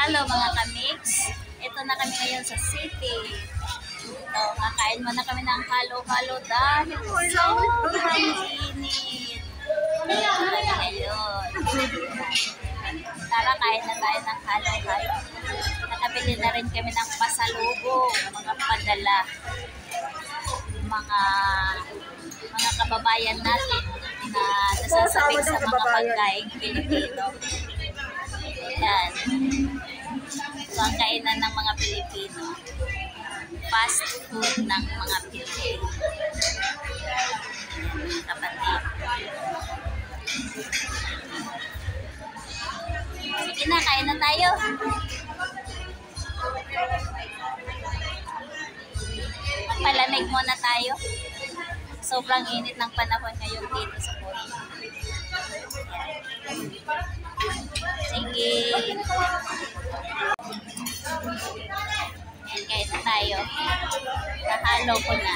Hello mga kamix, ito na kami ngayon sa city. So, kakain muna kami ng halo-halo dahil sobrang init. Ngayon. Tara, kain na tayo ng halo-halo. Nakabili na rin kami ng pasalubong, mga padala. Mga kababayan natin na nasasabik sa mga pagkain Pilipino. Yan. So, ang kainan ng mga Pilipino. Fast food ng mga Pilipino. Kapatid. Sige na, kain na tayo. Magpalamig muna tayo. Sobrang init ng panahon ngayon dito sa Korea. Sige. Ayan, kain na tayo. Nahalo ko na.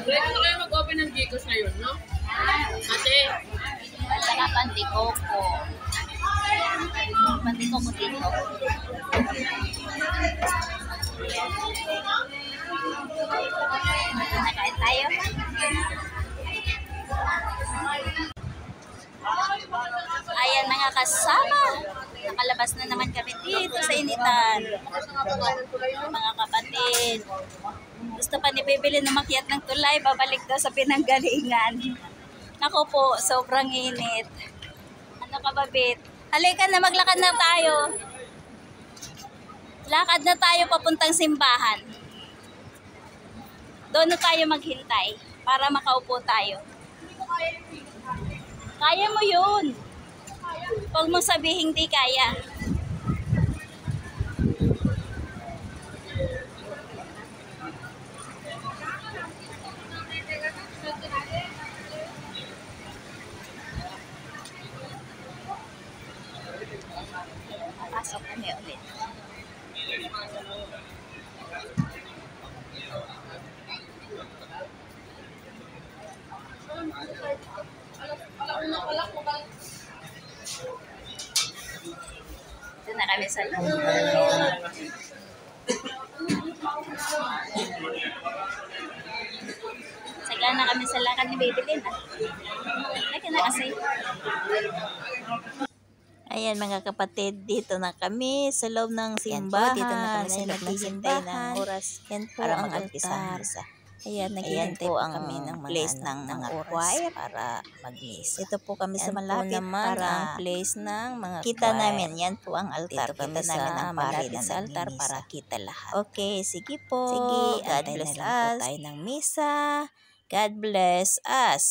Pwede na kayo mag-open ng Gcash ngayon, no? Ate. At saka pandikoko. Pandikoko dito. Nakain tayo. Ayan mga kasama. Nakalabas na naman kami dito sa initan. Mga kapatid. Gusto pa ni Bibili na makiat ng tulay. Babalik daw sa pinanggalingan. Naku po, sobrang init. Ano ka ba, Bit? Halika na, maglakad na tayo. Lakad na tayo papuntang simbahan. Doon na tayo maghintay para makaupo tayo. Kaya mo yun. Huwag mo sabihin di kaya. Pasok kami ulit. Ito na kami sa loob. Sagla na kami sa lakad ni Bibili na. Lagi na kasi. Ayan mga kapatid, dito na kami sa loob ng simbahan. Dito na kami sa loob ng simbahan. Oras. Yan po ang altar. Ayan, naghihintay po ang kami ng place ng mga choir para mag-misa. Ito po kami sa malapit naman para ang place ng mga kita choir. Namin, yan po ang altar. Dito kami kita namin ang malapit sa altar para kita lahat. Okay, sige po. Sige, God bless us. Tayo ng misa. God bless us.